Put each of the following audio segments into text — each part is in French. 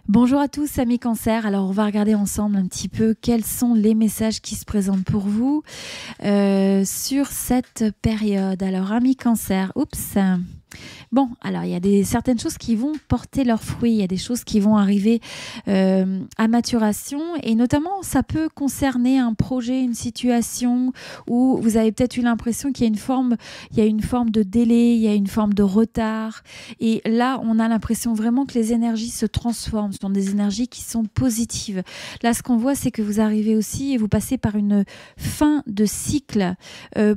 Bonjour à tous, amis Cancer. Alors, on va regarder ensemble un petit peu quels sont les messages qui se présentent pour vous sur cette période. Alors, amis Cancer, oups. Bon, alors il y a certaines choses qui vont porter leurs fruits, il y a des choses qui vont arriver à maturation et notamment ça peut concerner un projet, une situation où vous avez peut-être eu l'impression qu'il y a une forme de délai, il y a une forme de retard et là on a l'impression vraiment que les énergies se transforment, ce sont des énergies qui sont positives. Là ce qu'on voit c'est que vous arrivez aussi et vous passez par une fin de cycle.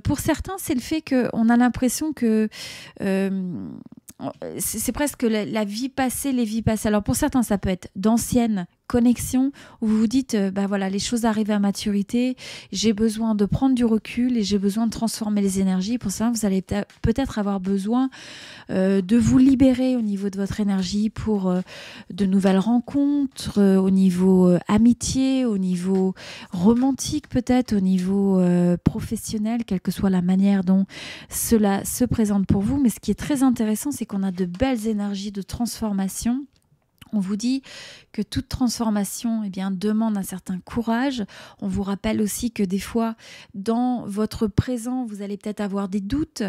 Pour certains c'est le fait qu'on a l'impression que c'est presque la vie passée, les vies passées. Alors pour certains, ça peut être d'anciennes connexions où vous vous dites, voilà, les choses arrivent à maturité, j'ai besoin de prendre du recul et j'ai besoin de transformer les énergies. Pour ça, vous allez peut-être avoir besoin de vous libérer au niveau de votre énergie pour de nouvelles rencontres, au niveau amitié, au niveau romantique peut-être, au niveau professionnel, quelle que soit la manière dont cela se présente pour vous. Mais ce qui est très intéressant, c'est qu'on a de belles énergies de transformation. On vous dit que toute transformation demande un certain courage. On vous rappelle aussi que des fois, dans votre présent, vous allez peut-être avoir des doutes,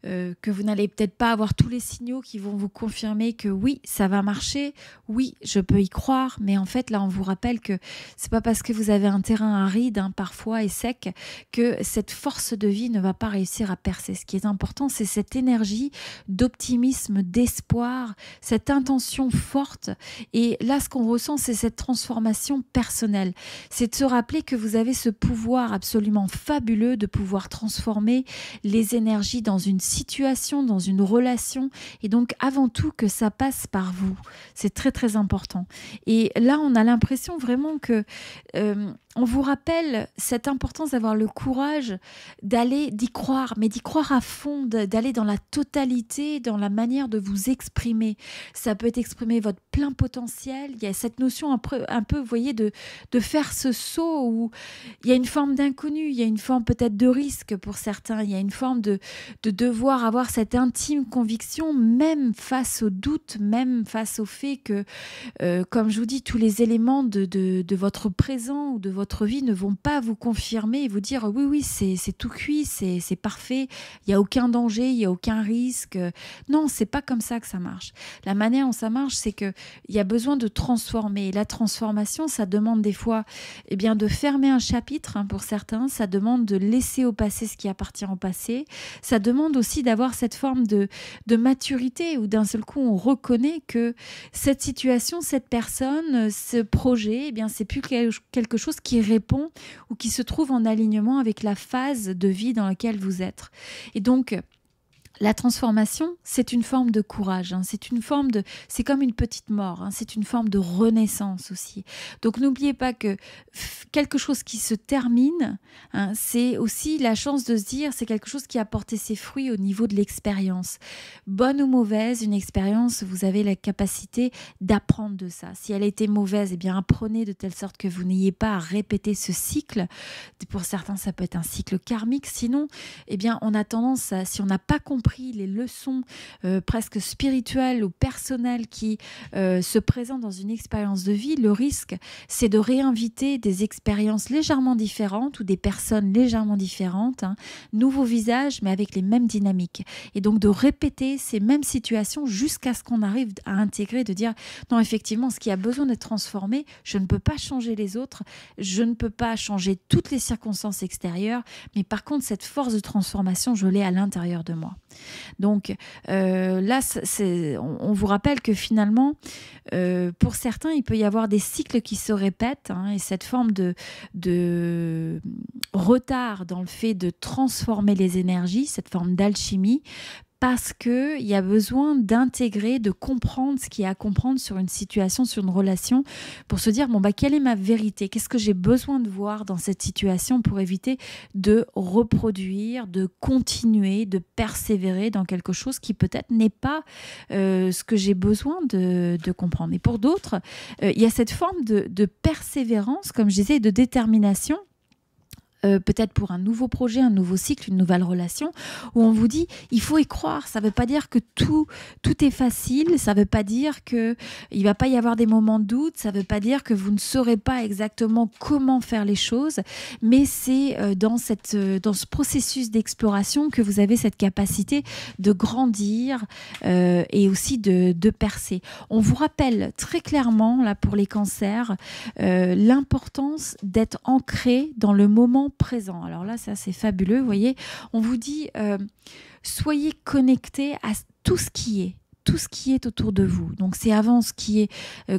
que vous n'allez peut-être pas avoir tous les signaux qui vont vous confirmer que oui, ça va marcher, oui, je peux y croire. Mais en fait, là, on vous rappelle que c'est pas parce que vous avez un terrain aride, parfois et sec, que cette force de vie ne va pas réussir à percer. Ce qui est important, c'est cette énergie d'optimisme, d'espoir, cette intention forte. Et là, ce qu'on ressent, c'est cette transformation personnelle. C'est de se rappeler que vous avez ce pouvoir absolument fabuleux de pouvoir transformer les énergies dans une situation, dans une relation. Et donc, avant tout, que ça passe par vous. C'est très, très important. Et là, on a l'impression vraiment que... on vous rappelle cette importance d'avoir le courage d'y croire, mais d'y croire à fond, d'aller dans la totalité, dans la manière de vous exprimer. Ça peut être exprimer votre plein potentiel. Il y a cette notion un peu vous voyez, de faire ce saut où il y a une forme d'inconnu, il y a une forme peut-être de risque pour certains, il y a une forme de devoir avoir cette intime conviction, même face au doute, même face au fait que, comme je vous dis, tous les éléments de votre présent ou de votre vie ne vont pas vous confirmer et vous dire oui, c'est tout cuit, c'est parfait, il n'y a aucun danger, il n'y a aucun risque. Non, c'est pas comme ça que ça marche. La manière dont ça marche, c'est qu'il y a besoin de transformer. Et la transformation, ça demande des fois de fermer un chapitre pour certains, ça demande de laisser au passé ce qui appartient au passé, ça demande aussi d'avoir cette forme de maturité où d'un seul coup on reconnaît que cette situation, cette personne, ce projet, c'est plus quelque chose qui répond ou qui se trouve en alignement avec la phase de vie dans laquelle vous êtes. Et donc, la transformation, c'est une forme de courage, c'est comme une petite mort, c'est une forme de renaissance aussi. Donc n'oubliez pas que quelque chose qui se termine, c'est aussi la chance de se dire, c'est quelque chose qui a porté ses fruits au niveau de l'expérience. Bonne ou mauvaise, une expérience, vous avez la capacité d'apprendre de ça. Si elle a été mauvaise, apprenez de telle sorte que vous n'ayez pas à répéter ce cycle. Pour certains, ça peut être un cycle karmique. Sinon, on a tendance à, si on n'a pas compris les leçons presque spirituelles ou personnelles qui se présentent dans une expérience de vie, le risque, c'est de réinviter des expériences légèrement différentes ou des personnes légèrement différentes, nouveaux visages, mais avec les mêmes dynamiques. Et donc de répéter ces mêmes situations jusqu'à ce qu'on arrive à intégrer, de dire non, effectivement, ce qui a besoin d'être transformé, je ne peux pas changer les autres, je ne peux pas changer toutes les circonstances extérieures, mais par contre, cette force de transformation, je l'ai à l'intérieur de moi. Donc là, on vous rappelle que finalement, pour certains, il peut y avoir des cycles qui se répètent et cette forme de retard dans le fait de transformer les énergies, cette forme d'alchimie, parce qu'il y a besoin d'intégrer, de comprendre ce qu'il y a à comprendre sur une situation, sur une relation, pour se dire, quelle est ma vérité? Qu'est-ce que j'ai besoin de voir dans cette situation pour éviter de reproduire, de continuer, de persévérer dans quelque chose qui peut-être n'est pas ce que j'ai besoin de comprendre. Et pour d'autres, il y a cette forme de persévérance, comme je disais, et de détermination, peut-être pour un nouveau projet, un nouveau cycle, une nouvelle relation, où on vous dit il faut y croire. Ça ne veut pas dire que tout est facile, ça ne veut pas dire qu'il ne va pas y avoir des moments de doute, ça ne veut pas dire que vous ne saurez pas exactement comment faire les choses, mais c'est dans ce processus d'exploration que vous avez cette capacité de grandir et aussi de percer. On vous rappelle très clairement, là pour les cancers, l'importance d'être ancré dans le moment présent. Alors là, ça c'est fabuleux, vous voyez. On vous dit, soyez connectés à tout ce qui est autour de vous. Donc c'est avant ce qui est,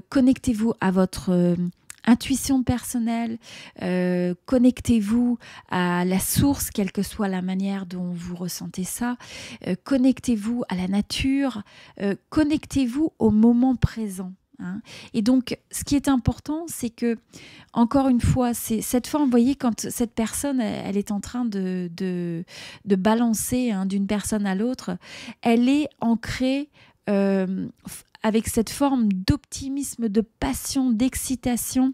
connectez-vous à votre intuition personnelle, connectez-vous à la source, quelle que soit la manière dont vous ressentez ça, connectez-vous à la nature, connectez-vous au moment présent. Hein. Et donc, ce qui est important, c'est que, encore une fois, c'est cette forme, vous voyez, quand cette personne, elle est en train de balancer d'une personne à l'autre, elle est ancrée avec cette forme d'optimisme, de passion, d'excitation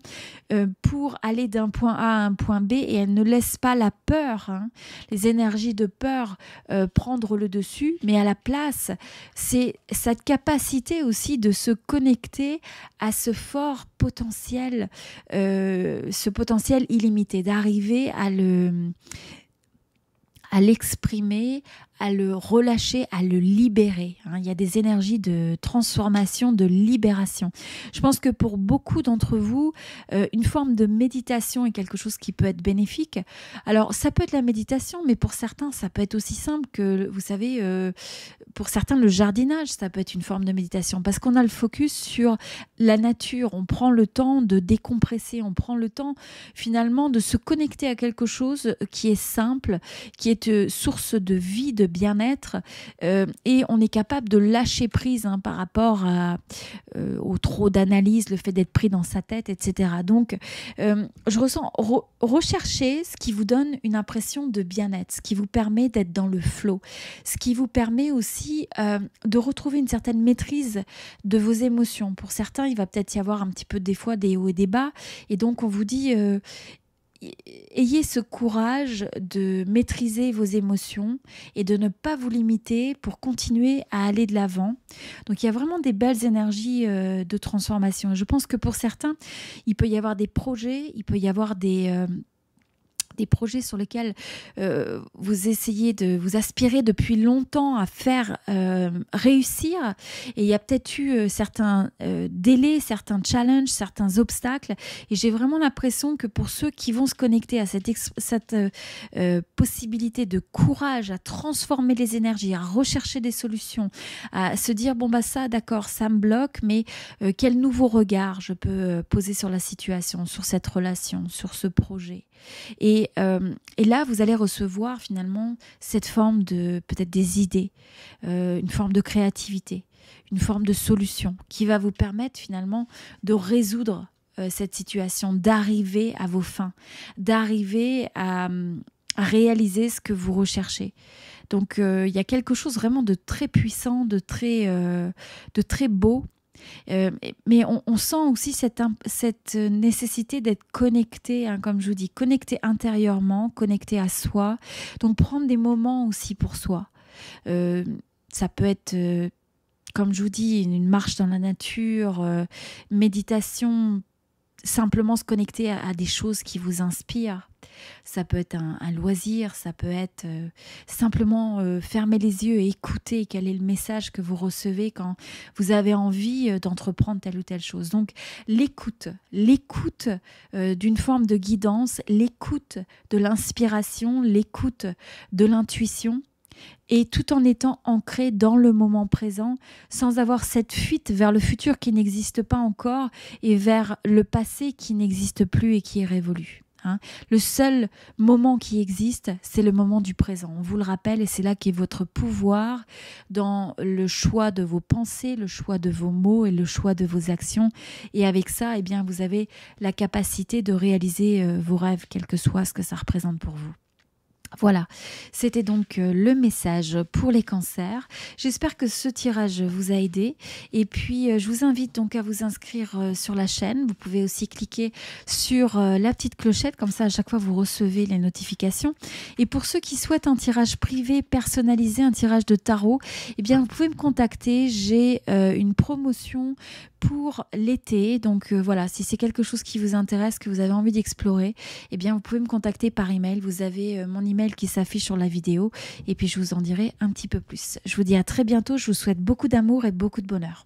pour aller d'un point A à un point B, et elle ne laisse pas la peur, les énergies de peur prendre le dessus, mais à la place, c'est cette capacité aussi de se connecter à ce fort potentiel, ce potentiel illimité, d'arriver à l'exprimer, à le relâcher, à le libérer. Il y a des énergies de transformation, de libération. Je pense que pour beaucoup d'entre vous, une forme de méditation est quelque chose qui peut être bénéfique. Alors, ça peut être la méditation, mais pour certains, ça peut être aussi simple que, vous savez, pour certains, le jardinage, ça peut être une forme de méditation, parce qu'on a le focus sur la nature. On prend le temps de décompresser, on prend le temps, finalement, de se connecter à quelque chose qui est simple, qui est source de vie, de bien-être, et on est capable de lâcher prise par rapport au trop d'analyse, le fait d'être pris dans sa tête, etc. Donc, je ressens, recherchez ce qui vous donne une impression de bien-être, ce qui vous permet d'être dans le flow, ce qui vous permet aussi de retrouver une certaine maîtrise de vos émotions. Pour certains, il va peut-être y avoir un petit peu des fois des hauts et des bas, et donc on vous dit ayez ce courage de maîtriser vos émotions et de ne pas vous limiter pour continuer à aller de l'avant. Donc il y a vraiment des belles énergies de transformation. Et je pense que pour certains, il peut y avoir des projets, il peut y avoir des projets sur lesquels vous essayez vous aspirez depuis longtemps à faire réussir, et il y a peut-être eu certains délais, certains challenges, certains obstacles, et j'ai vraiment l'impression que pour ceux qui vont se connecter à cette possibilité de courage à transformer les énergies, à rechercher des solutions, à se dire bon ça d'accord, ça me bloque, mais quel nouveau regard je peux poser sur la situation, sur cette relation, sur ce projet. Et là, vous allez recevoir finalement cette forme de, peut-être des idées, une forme de créativité, une forme de solution qui va vous permettre finalement de résoudre cette situation, d'arriver à vos fins, d'arriver à réaliser ce que vous recherchez. Donc, il y a quelque chose vraiment de très puissant, de très beau. Mais on sent aussi cette nécessité d'être connecté, comme je vous dis, connecté intérieurement, connecté à soi. Donc prendre des moments aussi pour soi. Ça peut être, comme je vous dis, une marche dans la nature, méditation, simplement se connecter à des choses qui vous inspirent. Ça peut être un loisir, ça peut être simplement fermer les yeux et écouter quel est le message que vous recevez quand vous avez envie d'entreprendre telle ou telle chose. Donc l'écoute d'une forme de guidance, l'écoute de l'inspiration, l'écoute de l'intuition, et tout en étant ancré dans le moment présent, sans avoir cette fuite vers le futur qui n'existe pas encore et vers le passé qui n'existe plus et qui est révolu. Le seul moment qui existe, c'est le moment du présent. On vous le rappelle, et c'est là qu'est votre pouvoir dans le choix de vos pensées, le choix de vos mots et le choix de vos actions. Et avec ça, vous avez la capacité de réaliser vos rêves, quel que soit ce que ça représente pour vous. Voilà, c'était donc le message pour les cancers. J'espère que ce tirage vous a aidé. Et puis, je vous invite donc à vous inscrire sur la chaîne. Vous pouvez aussi cliquer sur la petite clochette. Comme ça, à chaque fois, vous recevez les notifications. Et pour ceux qui souhaitent un tirage privé personnalisé, un tirage de tarot, eh bien, vous pouvez me contacter. J'ai une promotion pour l'été. Donc, voilà, si c'est quelque chose qui vous intéresse, que vous avez envie d'explorer, eh bien, vous pouvez me contacter par email. Vous avez mon email qui s'affiche sur la vidéo et puis je vous en dirai un petit peu plus. Je vous dis à très bientôt, je vous souhaite beaucoup d'amour et beaucoup de bonheur.